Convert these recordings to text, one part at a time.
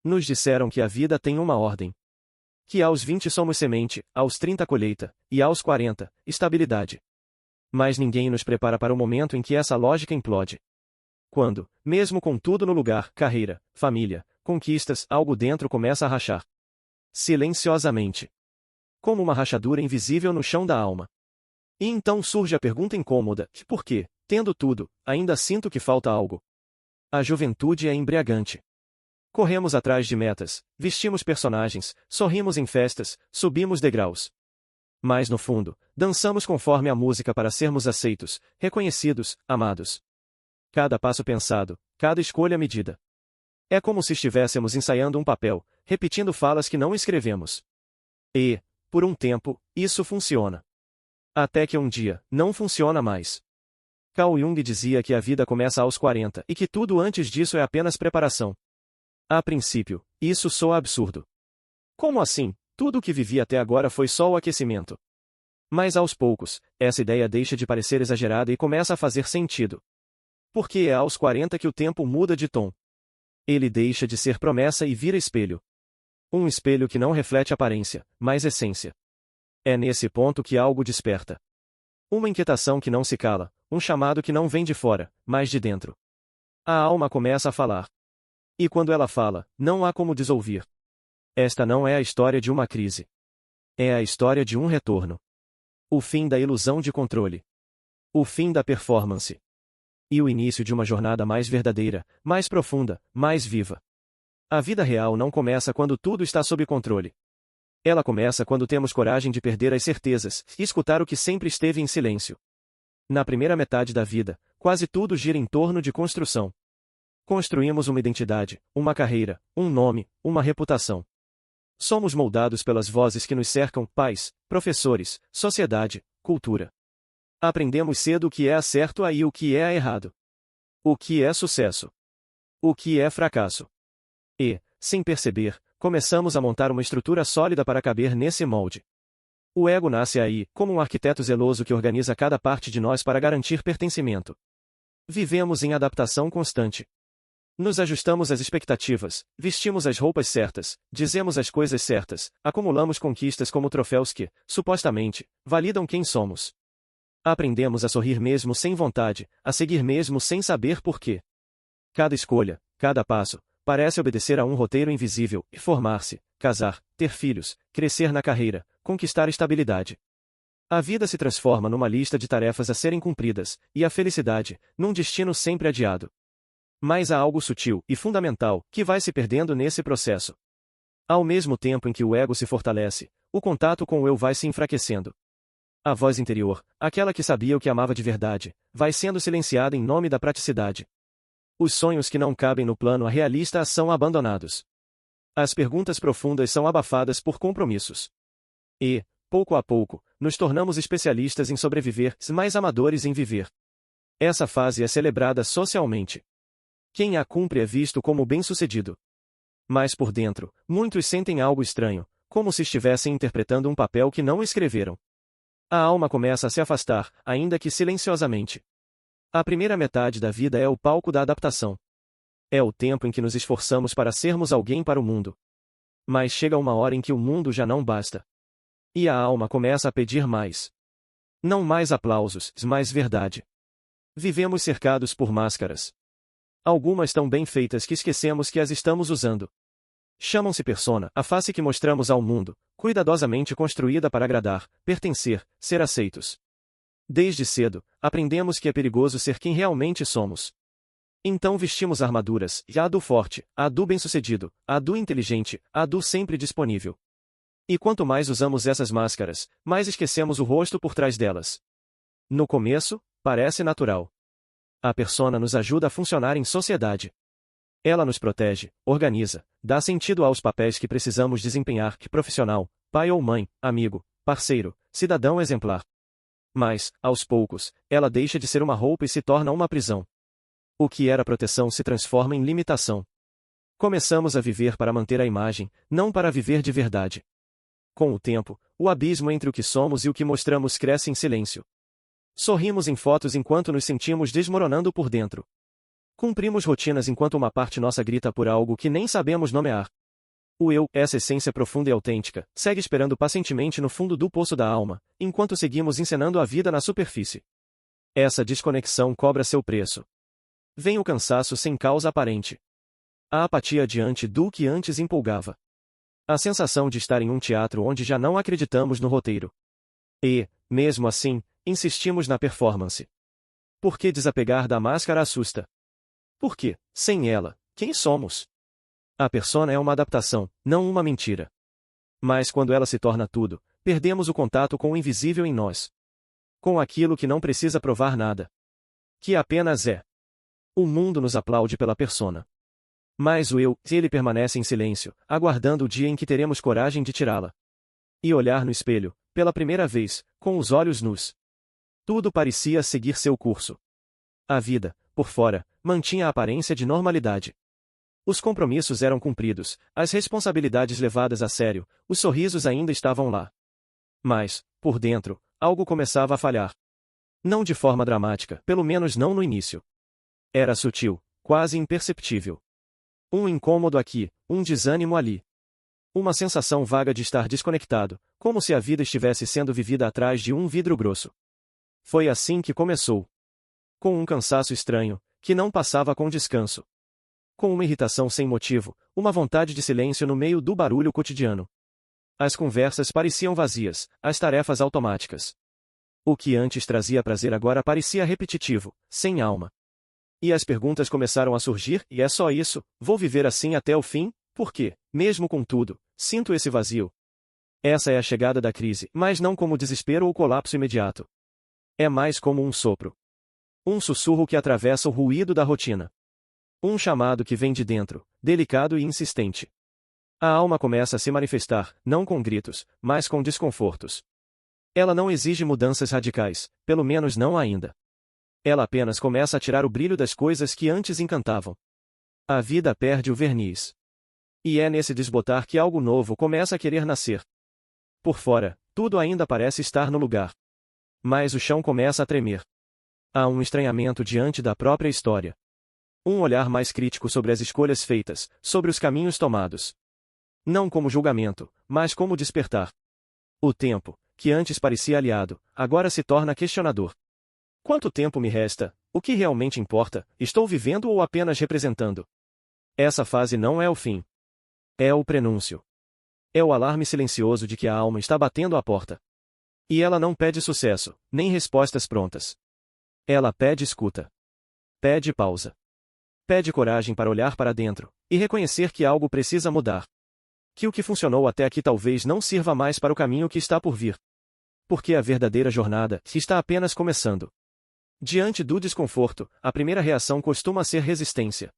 Nos disseram que a vida tem uma ordem. Que aos 20 somos semente, aos 30 colheita, e aos 40, estabilidade. Mas ninguém nos prepara para o momento em que essa lógica implode. Quando, mesmo com tudo no lugar, carreira, família, conquistas, algo dentro começa a rachar. Silenciosamente. Como uma rachadura invisível no chão da alma. E então surge a pergunta incômoda: por quê, tendo tudo, ainda sinto que falta algo? A juventude é embriagante. Corremos atrás de metas, vestimos personagens, sorrimos em festas, subimos degraus. Mas no fundo, dançamos conforme a música para sermos aceitos, reconhecidos, amados. Cada passo pensado, cada escolha medida. É como se estivéssemos ensaiando um papel, repetindo falas que não escrevemos. E, por um tempo, isso funciona. Até que um dia, não funciona mais. Carl Jung dizia que a vida começa aos 40 e que tudo antes disso é apenas preparação. A princípio, isso soa absurdo. Como assim? Tudo o que vivi até agora foi só o aquecimento. Mas aos poucos, essa ideia deixa de parecer exagerada e começa a fazer sentido. Porque é aos 40 que o tempo muda de tom. Ele deixa de ser promessa e vira espelho. Um espelho que não reflete aparência, mas essência. É nesse ponto que algo desperta. Uma inquietação que não se cala, um chamado que não vem de fora, mas de dentro. A alma começa a falar. E quando ela fala, não há como desouvir. Esta não é a história de uma crise. É a história de um retorno. O fim da ilusão de controle. O fim da performance. E o início de uma jornada mais verdadeira, mais profunda, mais viva. A vida real não começa quando tudo está sob controle. Ela começa quando temos coragem de perder as certezas e escutar o que sempre esteve em silêncio. Na primeira metade da vida, quase tudo gira em torno de construção. Construímos uma identidade, uma carreira, um nome, uma reputação. Somos moldados pelas vozes que nos cercam: pais, professores, sociedade, cultura. Aprendemos cedo o que é certo e o que é errado. O que é sucesso. O que é fracasso. E, sem perceber, começamos a montar uma estrutura sólida para caber nesse molde. O ego nasce aí, como um arquiteto zeloso que organiza cada parte de nós para garantir pertencimento. Vivemos em adaptação constante. Nos ajustamos às expectativas, vestimos as roupas certas, dizemos as coisas certas, acumulamos conquistas como troféus que, supostamente, validam quem somos. Aprendemos a sorrir mesmo sem vontade, a seguir mesmo sem saber por quê. Cada escolha, cada passo, parece obedecer a um roteiro invisível: e formar-se, casar, ter filhos, crescer na carreira, conquistar estabilidade. A vida se transforma numa lista de tarefas a serem cumpridas, e a felicidade, num destino sempre adiado. Mas há algo sutil e fundamental que vai se perdendo nesse processo. Ao mesmo tempo em que o ego se fortalece, o contato com o eu vai se enfraquecendo. A voz interior, aquela que sabia o que amava de verdade, vai sendo silenciada em nome da praticidade. Os sonhos que não cabem no plano realista são abandonados. As perguntas profundas são abafadas por compromissos. E, pouco a pouco, nos tornamos especialistas em sobreviver, mais amadores em viver. Essa fase é celebrada socialmente. Quem a cumpre é visto como bem-sucedido. Mas por dentro, muitos sentem algo estranho, como se estivessem interpretando um papel que não escreveram. A alma começa a se afastar, ainda que silenciosamente. A primeira metade da vida é o palco da adaptação. É o tempo em que nos esforçamos para sermos alguém para o mundo. Mas chega uma hora em que o mundo já não basta. E a alma começa a pedir mais. Não mais aplausos, mas verdade. Vivemos cercados por máscaras. Algumas tão bem feitas que esquecemos que as estamos usando. Chamam-se persona, a face que mostramos ao mundo, cuidadosamente construída para agradar, pertencer, ser aceitos. Desde cedo, aprendemos que é perigoso ser quem realmente somos. Então vestimos armaduras, e a do forte, a do bem-sucedido, a do inteligente, a do sempre disponível. E quanto mais usamos essas máscaras, mais esquecemos o rosto por trás delas. No começo, parece natural. A persona nos ajuda a funcionar em sociedade. Ela nos protege, organiza, dá sentido aos papéis que precisamos desempenhar: que profissional, pai ou mãe, amigo, parceiro, cidadão exemplar. Mas, aos poucos, ela deixa de ser uma roupa e se torna uma prisão. O que era proteção se transforma em limitação. Começamos a viver para manter a imagem, não para viver de verdade. Com o tempo, o abismo entre o que somos e o que mostramos cresce em silêncio. Sorrimos em fotos enquanto nos sentimos desmoronando por dentro. Cumprimos rotinas enquanto uma parte nossa grita por algo que nem sabemos nomear. O eu, essa essência profunda e autêntica, segue esperando pacientemente no fundo do poço da alma, enquanto seguimos encenando a vida na superfície. Essa desconexão cobra seu preço. Vem o cansaço sem causa aparente. A apatia diante do que antes empolgava. A sensação de estar em um teatro onde já não acreditamos no roteiro. E, mesmo assim, insistimos na performance. Por que desapegar da máscara assusta? Porque, sem ela, quem somos? A persona é uma adaptação, não uma mentira. Mas quando ela se torna tudo, perdemos o contato com o invisível em nós. Com aquilo que não precisa provar nada. Que apenas é. O mundo nos aplaude pela persona. Mas o eu, ele permanece em silêncio, aguardando o dia em que teremos coragem de tirá-la. E olhar no espelho, pela primeira vez, com os olhos nus. Tudo parecia seguir seu curso. A vida, por fora, mantinha a aparência de normalidade. Os compromissos eram cumpridos, as responsabilidades levadas a sério, os sorrisos ainda estavam lá. Mas, por dentro, algo começava a falhar. Não de forma dramática, pelo menos não no início. Era sutil, quase imperceptível. Um incômodo aqui, um desânimo ali. Uma sensação vaga de estar desconectado, como se a vida estivesse sendo vivida atrás de um vidro grosso. Foi assim que começou. Com um cansaço estranho, que não passava com descanso. Com uma irritação sem motivo, uma vontade de silêncio no meio do barulho cotidiano. As conversas pareciam vazias, as tarefas automáticas. O que antes trazia prazer agora parecia repetitivo, sem alma. E as perguntas começaram a surgir, e é só isso, vou viver assim até o fim, porque, mesmo com tudo, sinto esse vazio. Essa é a chegada da crise, mas não como desespero ou colapso imediato. É mais como um sopro. Um sussurro que atravessa o ruído da rotina. Um chamado que vem de dentro, delicado e insistente. A alma começa a se manifestar, não com gritos, mas com desconfortos. Ela não exige mudanças radicais, pelo menos não ainda. Ela apenas começa a tirar o brilho das coisas que antes encantavam. A vida perde o verniz. E é nesse desbotar que algo novo começa a querer nascer. Por fora, tudo ainda parece estar no lugar. Mas o chão começa a tremer. Há um estranhamento diante da própria história. Um olhar mais crítico sobre as escolhas feitas, sobre os caminhos tomados. Não como julgamento, mas como despertar. O tempo, que antes parecia aliado, agora se torna questionador. Quanto tempo me resta? O que realmente importa? Estou vivendo ou apenas representando? Essa fase não é o fim. É o prenúncio. É o alarme silencioso de que a alma está batendo à porta. E ela não pede sucesso, nem respostas prontas. Ela pede escuta. Pede pausa. Pede coragem para olhar para dentro, e reconhecer que algo precisa mudar. Que o que funcionou até aqui talvez não sirva mais para o caminho que está por vir. Porque a verdadeira jornada está apenas começando. Diante do desconforto, a primeira reação costuma ser resistência.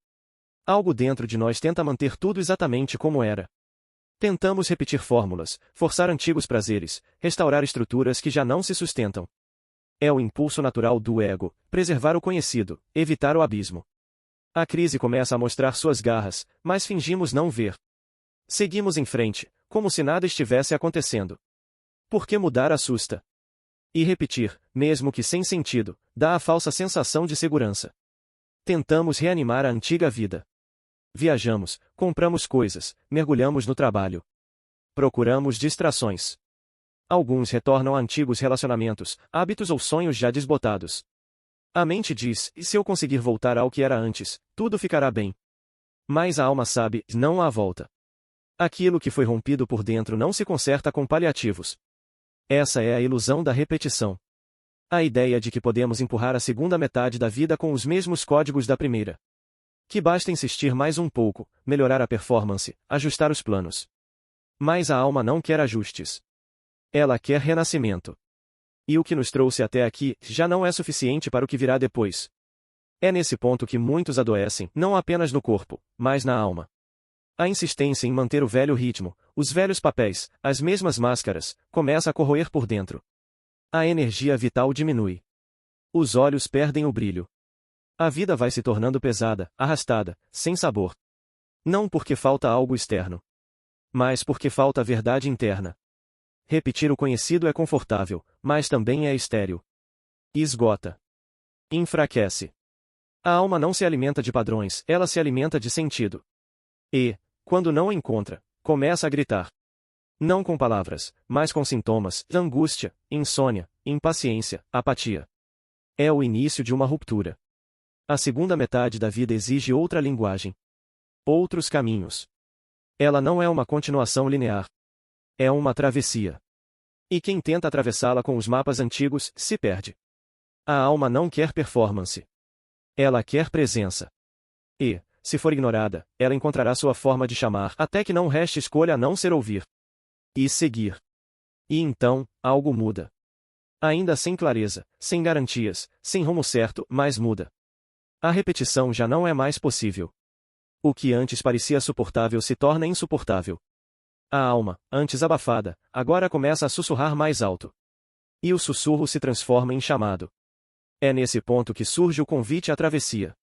Algo dentro de nós tenta manter tudo exatamente como era. Tentamos repetir fórmulas, forçar antigos prazeres, restaurar estruturas que já não se sustentam. É o impulso natural do ego, preservar o conhecido, evitar o abismo. A crise começa a mostrar suas garras, mas fingimos não ver. Seguimos em frente, como se nada estivesse acontecendo. Porque mudar assusta. E repetir, mesmo que sem sentido, dá a falsa sensação de segurança. Tentamos reanimar a antiga vida. Viajamos, compramos coisas, mergulhamos no trabalho. Procuramos distrações. Alguns retornam a antigos relacionamentos, hábitos ou sonhos já desbotados. A mente diz, e se eu conseguir voltar ao que era antes, tudo ficará bem. Mas a alma sabe, não há volta. Aquilo que foi rompido por dentro não se conserta com paliativos. Essa é a ilusão da repetição. A ideia de que podemos empurrar a segunda metade da vida com os mesmos códigos da primeira. Que basta insistir mais um pouco, melhorar a performance, ajustar os planos. Mas a alma não quer ajustes. Ela quer renascimento. E o que nos trouxe até aqui já não é suficiente para o que virá depois. É nesse ponto que muitos adoecem, não apenas no corpo, mas na alma. A insistência em manter o velho ritmo, os velhos papéis, as mesmas máscaras, começa a corroer por dentro. A energia vital diminui. Os olhos perdem o brilho. A vida vai se tornando pesada, arrastada, sem sabor. Não porque falta algo externo, mas porque falta a verdade interna. Repetir o conhecido é confortável, mas também é estéril. Esgota. Enfraquece. A alma não se alimenta de padrões, ela se alimenta de sentido. E, quando não encontra, começa a gritar. Não com palavras, mas com sintomas, angústia, insônia, impaciência, apatia. É o início de uma ruptura. A segunda metade da vida exige outra linguagem. Outros caminhos. Ela não é uma continuação linear. É uma travessia. E quem tenta atravessá-la com os mapas antigos, se perde. A alma não quer performance. Ela quer presença. E, se for ignorada, ela encontrará sua forma de chamar até que não reste escolha a não ser ouvir. E seguir. E então, algo muda. Ainda sem clareza, sem garantias, sem rumo certo, mas muda. A repetição já não é mais possível. O que antes parecia suportável se torna insuportável. A alma, antes abafada, agora começa a sussurrar mais alto. E o sussurro se transforma em chamado. É nesse ponto que surge o convite à travessia.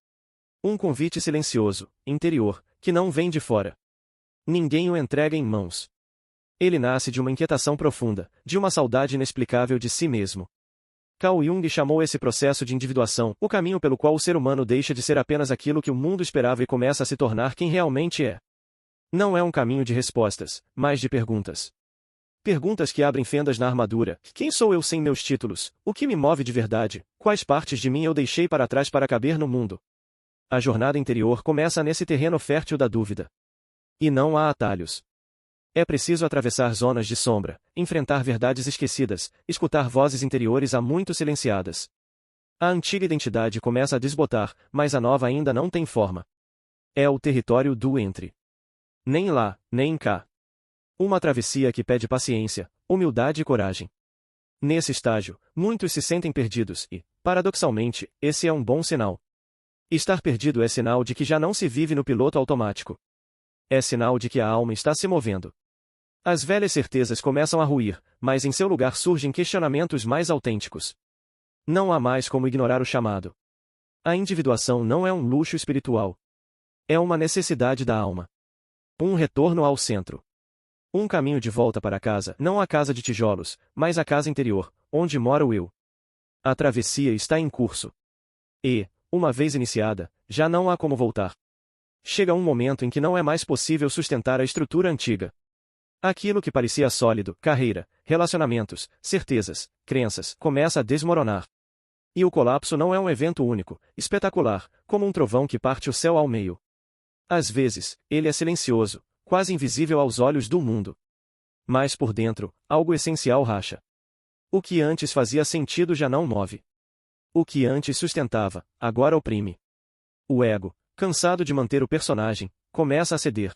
Um convite silencioso, interior, que não vem de fora. Ninguém o entrega em mãos. Ele nasce de uma inquietação profunda, de uma saudade inexplicável de si mesmo. Carl Jung chamou esse processo de individuação, o caminho pelo qual o ser humano deixa de ser apenas aquilo que o mundo esperava e começa a se tornar quem realmente é. Não é um caminho de respostas, mas de perguntas. Perguntas que abrem fendas na armadura. Quem sou eu sem meus títulos? O que me move de verdade? Quais partes de mim eu deixei para trás para caber no mundo? A jornada interior começa nesse terreno fértil da dúvida. E não há atalhos. É preciso atravessar zonas de sombra, enfrentar verdades esquecidas, escutar vozes interiores há muito silenciadas. A antiga identidade começa a desbotar, mas a nova ainda não tem forma. É o território do entre. Nem lá, nem cá. Uma travessia que pede paciência, humildade e coragem. Nesse estágio, muitos se sentem perdidos e, paradoxalmente, esse é um bom sinal. Estar perdido é sinal de que já não se vive no piloto automático. É sinal de que a alma está se movendo. As velhas certezas começam a ruir, mas em seu lugar surgem questionamentos mais autênticos. Não há mais como ignorar o chamado. A individuação não é um luxo espiritual. É uma necessidade da alma. Um retorno ao centro. Um caminho de volta para casa, não a casa de tijolos, mas a casa interior, onde mora o eu. A travessia está em curso. E, uma vez iniciada, já não há como voltar. Chega um momento em que não é mais possível sustentar a estrutura antiga. Aquilo que parecia sólido, carreira, relacionamentos, certezas, crenças, começa a desmoronar. E o colapso não é um evento único, espetacular, como um trovão que parte o céu ao meio. Às vezes, ele é silencioso, quase invisível aos olhos do mundo. Mas por dentro, algo essencial racha. O que antes fazia sentido já não move. O que antes sustentava, agora oprime. O ego, cansado de manter o personagem, começa a ceder.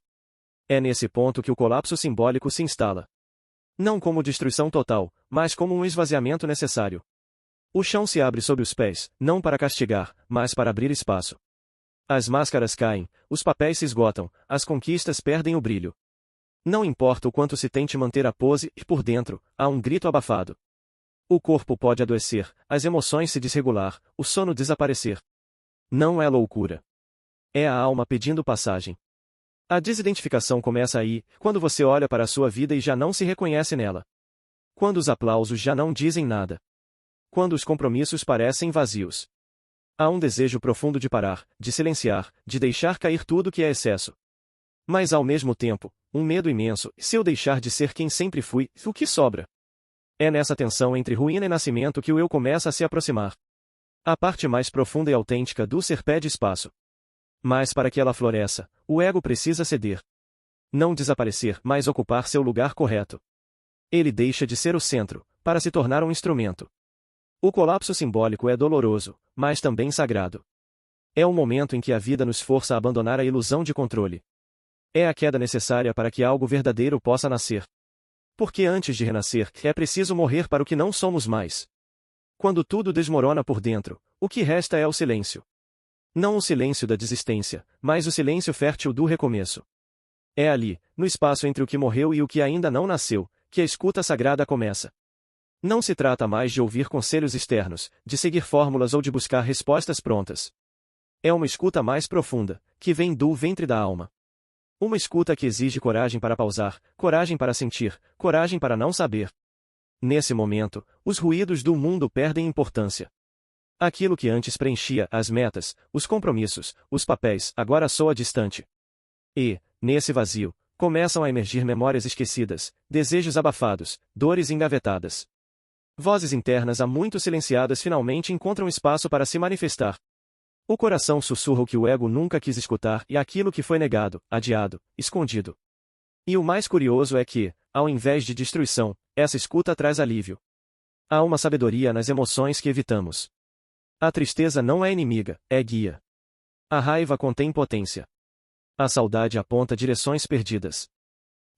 É nesse ponto que o colapso simbólico se instala. Não como destruição total, mas como um esvaziamento necessário. O chão se abre sob os pés, não para castigar, mas para abrir espaço. As máscaras caem, os papéis se esgotam, as conquistas perdem o brilho. Não importa o quanto se tente manter a pose, e por dentro, há um grito abafado. O corpo pode adoecer, as emoções se desregular, o sono desaparecer. Não é loucura. É a alma pedindo passagem. A desidentificação começa aí, quando você olha para a sua vida e já não se reconhece nela. Quando os aplausos já não dizem nada. Quando os compromissos parecem vazios. Há um desejo profundo de parar, de silenciar, de deixar cair tudo que é excesso. Mas ao mesmo tempo, um medo imenso, se eu deixar de ser quem sempre fui, o que sobra? É nessa tensão entre ruína e nascimento que o eu começa a se aproximar. A parte mais profunda e autêntica do ser pede espaço. Mas para que ela floresça, o ego precisa ceder. Não desaparecer, mas ocupar seu lugar correto. Ele deixa de ser o centro, para se tornar um instrumento. O colapso simbólico é doloroso, mas também sagrado. É o momento em que a vida nos força a abandonar a ilusão de controle. É a queda necessária para que algo verdadeiro possa nascer. Porque antes de renascer, é preciso morrer para o que não somos mais. Quando tudo desmorona por dentro, o que resta é o silêncio. Não o silêncio da desistência, mas o silêncio fértil do recomeço. É ali, no espaço entre o que morreu e o que ainda não nasceu, que a escuta sagrada começa. Não se trata mais de ouvir conselhos externos, de seguir fórmulas ou de buscar respostas prontas. É uma escuta mais profunda, que vem do ventre da alma. Uma escuta que exige coragem para pausar, coragem para sentir, coragem para não saber. Nesse momento, os ruídos do mundo perdem importância. Aquilo que antes preenchia as metas, os compromissos, os papéis, agora soa distante. E, nesse vazio, começam a emergir memórias esquecidas, desejos abafados, dores engavetadas. Vozes internas há muito silenciadas finalmente encontram espaço para se manifestar. O coração sussurra o que o ego nunca quis escutar e aquilo que foi negado, adiado, escondido. E o mais curioso é que, ao invés de destruição, essa escuta traz alívio. Há uma sabedoria nas emoções que evitamos. A tristeza não é inimiga, é guia. A raiva contém potência. A saudade aponta direções perdidas.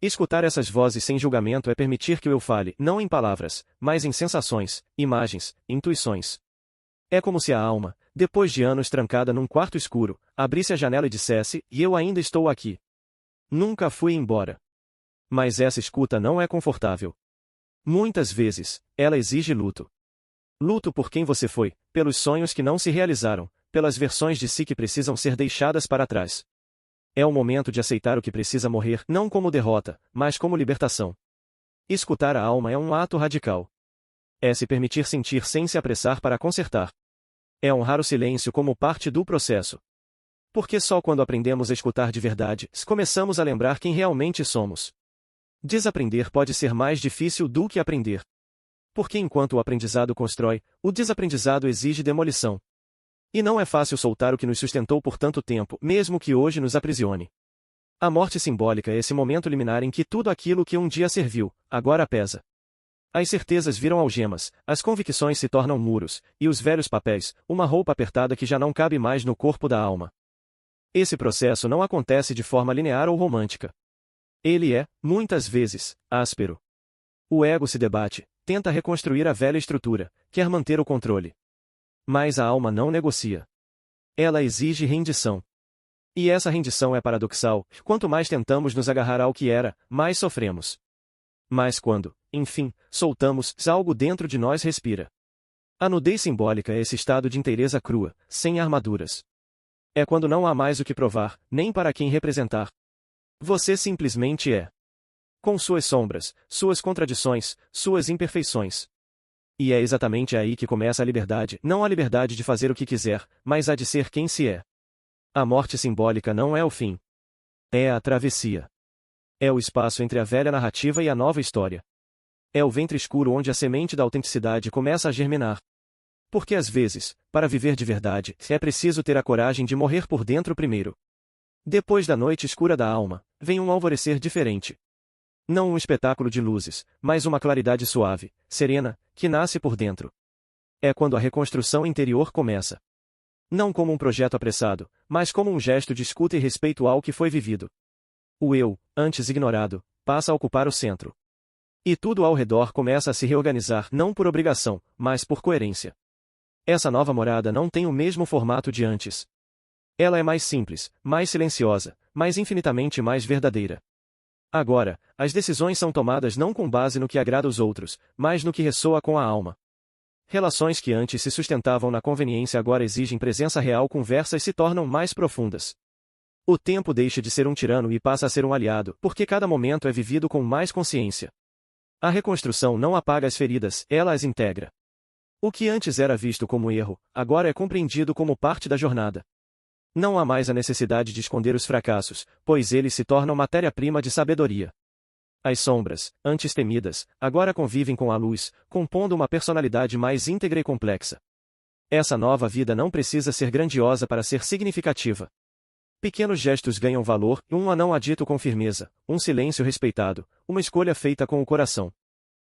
Escutar essas vozes sem julgamento é permitir que o eu fale, não em palavras, mas em sensações, imagens, intuições. É como se a alma, depois de anos trancada num quarto escuro, abrisse a janela e dissesse, e eu ainda estou aqui. Nunca fui embora. Mas essa escuta não é confortável. Muitas vezes, ela exige luto. Luto por quem você foi, pelos sonhos que não se realizaram, pelas versões de si que precisam ser deixadas para trás. É o momento de aceitar o que precisa morrer, não como derrota, mas como libertação. Escutar a alma é um ato radical. É se permitir sentir sem se apressar para consertar. É honrar o silêncio como parte do processo. Porque só quando aprendemos a escutar de verdade, começamos a lembrar quem realmente somos. Desaprender pode ser mais difícil do que aprender. Porque enquanto o aprendizado constrói, o desaprendizado exige demolição. E não é fácil soltar o que nos sustentou por tanto tempo, mesmo que hoje nos aprisione. A morte simbólica é esse momento liminar em que tudo aquilo que um dia serviu, agora pesa. As certezas viram algemas, as convicções se tornam muros, e os velhos papéis, uma roupa apertada que já não cabe mais no corpo da alma. Esse processo não acontece de forma linear ou romântica. Ele é, muitas vezes, áspero. O ego se debate, tenta reconstruir a velha estrutura, quer manter o controle. Mas a alma não negocia. Ela exige rendição. E essa rendição é paradoxal, quanto mais tentamos nos agarrar ao que era, mais sofremos. Mas quando, enfim, soltamos, algo dentro de nós respira. A nudez simbólica é esse estado de inteireza crua, sem armaduras. É quando não há mais o que provar, nem para quem representar. Você simplesmente é. Com suas sombras, suas contradições, suas imperfeições. E é exatamente aí que começa a liberdade, não a liberdade de fazer o que quiser, mas a de ser quem se é. A morte simbólica não é o fim. É a travessia. É o espaço entre a velha narrativa e a nova história. É o ventre escuro onde a semente da autenticidade começa a germinar. Porque às vezes, para viver de verdade, é preciso ter a coragem de morrer por dentro primeiro. Depois da noite escura da alma, vem um alvorecer diferente. Não um espetáculo de luzes, mas uma claridade suave, serena, que nasce por dentro. É quando a reconstrução interior começa. Não como um projeto apressado, mas como um gesto de escuta e respeito ao que foi vivido. O eu, antes ignorado, passa a ocupar o centro. E tudo ao redor começa a se reorganizar não por obrigação, mas por coerência. Essa nova morada não tem o mesmo formato de antes. Ela é mais simples, mais silenciosa, mas infinitamente mais verdadeira. Agora, as decisões são tomadas não com base no que agrada aos outros, mas no que ressoa com a alma. Relações que antes se sustentavam na conveniência agora exigem presença real, conversas se tornam mais profundas. O tempo deixa de ser um tirano e passa a ser um aliado, porque cada momento é vivido com mais consciência. A reconstrução não apaga as feridas, ela as integra. O que antes era visto como erro, agora é compreendido como parte da jornada. Não há mais a necessidade de esconder os fracassos, pois eles se tornam matéria-prima de sabedoria. As sombras, antes temidas, agora convivem com a luz, compondo uma personalidade mais íntegra e complexa. Essa nova vida não precisa ser grandiosa para ser significativa. Pequenos gestos ganham valor, um anão dito com firmeza, um silêncio respeitado, uma escolha feita com o coração.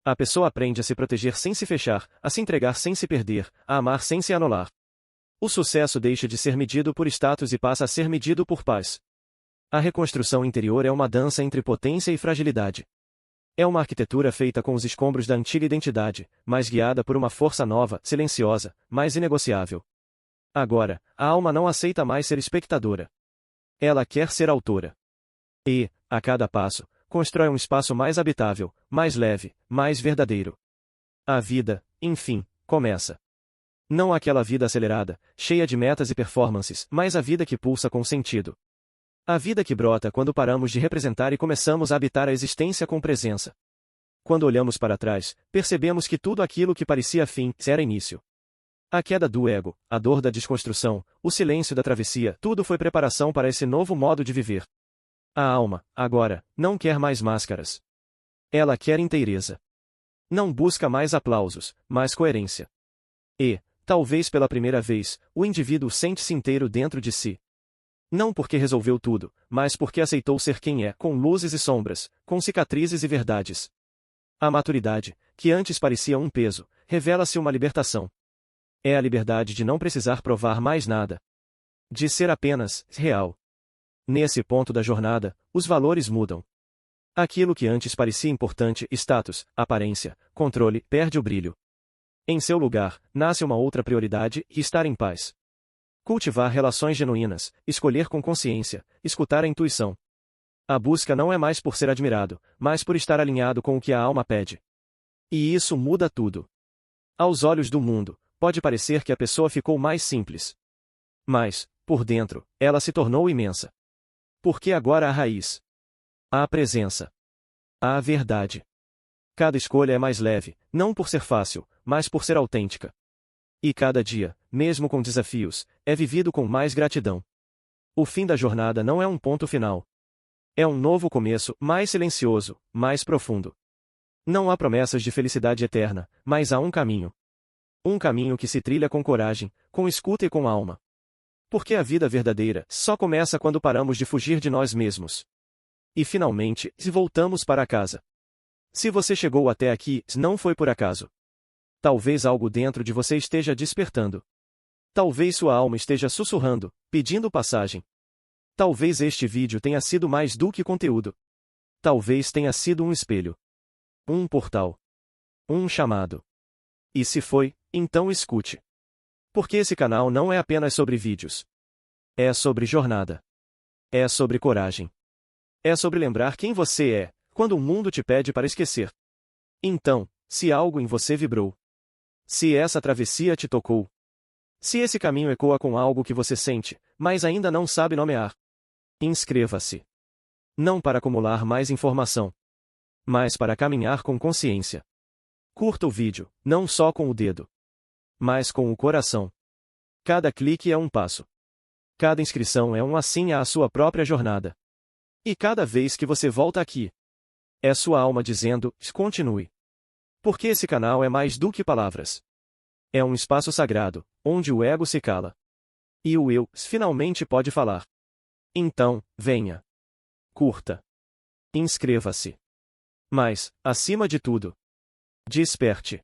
A pessoa aprende a se proteger sem se fechar, a se entregar sem se perder, a amar sem se anular. O sucesso deixa de ser medido por status e passa a ser medido por paz. A reconstrução interior é uma dança entre potência e fragilidade. É uma arquitetura feita com os escombros da antiga identidade, mas guiada por uma força nova, silenciosa, mas inegociável. Agora, a alma não aceita mais ser espectadora. Ela quer ser autora. E, a cada passo, constrói um espaço mais habitável, mais leve, mais verdadeiro. A vida, enfim, começa. Não aquela vida acelerada, cheia de metas e performances, mas a vida que pulsa com sentido. A vida que brota quando paramos de representar e começamos a habitar a existência com presença. Quando olhamos para trás, percebemos que tudo aquilo que parecia fim era início. A queda do ego, a dor da desconstrução, o silêncio da travessia, tudo foi preparação para esse novo modo de viver. A alma, agora, não quer mais máscaras. Ela quer inteireza. Não busca mais aplausos, mas coerência. E, talvez pela primeira vez, o indivíduo sente-se inteiro dentro de si. Não porque resolveu tudo, mas porque aceitou ser quem é, com luzes e sombras, com cicatrizes e verdades. A maturidade, que antes parecia um peso, revela-se uma libertação. É a liberdade de não precisar provar mais nada. De ser apenas real. Nesse ponto da jornada, os valores mudam. Aquilo que antes parecia importante, status, aparência, controle, perde o brilho. Em seu lugar, nasce uma outra prioridade, estar em paz. Cultivar relações genuínas, escolher com consciência, escutar a intuição. A busca não é mais por ser admirado, mas por estar alinhado com o que a alma pede. E isso muda tudo. Aos olhos do mundo, pode parecer que a pessoa ficou mais simples. Mas, por dentro, ela se tornou imensa. Porque agora há raiz. Há presença. Há verdade. Cada escolha é mais leve, não por ser fácil, mas por ser autêntica. E cada dia, mesmo com desafios, é vivido com mais gratidão. O fim da jornada não é um ponto final. É um novo começo, mais silencioso, mais profundo. Não há promessas de felicidade eterna, mas há um caminho. Um caminho que se trilha com coragem, com escuta e com alma. Porque a vida verdadeira só começa quando paramos de fugir de nós mesmos. E finalmente, voltamos para casa. Se você chegou até aqui, não foi por acaso. Talvez algo dentro de você esteja despertando. Talvez sua alma esteja sussurrando, pedindo passagem. Talvez este vídeo tenha sido mais do que conteúdo. Talvez tenha sido um espelho. Um portal. Um chamado. E se foi, então escute. Porque esse canal não é apenas sobre vídeos. É sobre jornada. É sobre coragem. É sobre lembrar quem você é, quando o mundo te pede para esquecer. Então, se algo em você vibrou. Se essa travessia te tocou. Se esse caminho ecoa com algo que você sente, mas ainda não sabe nomear. Inscreva-se. Não para acumular mais informação, mas para caminhar com consciência. Curta o vídeo, não só com o dedo, mas com o coração. Cada clique é um passo. Cada inscrição é um assim à sua própria jornada. E cada vez que você volta aqui, é sua alma dizendo, continue. Porque esse canal é mais do que palavras. É um espaço sagrado, onde o ego se cala. E o eu, finalmente pode falar. Então, venha. Curta. Inscreva-se. Mas, acima de tudo, desperte.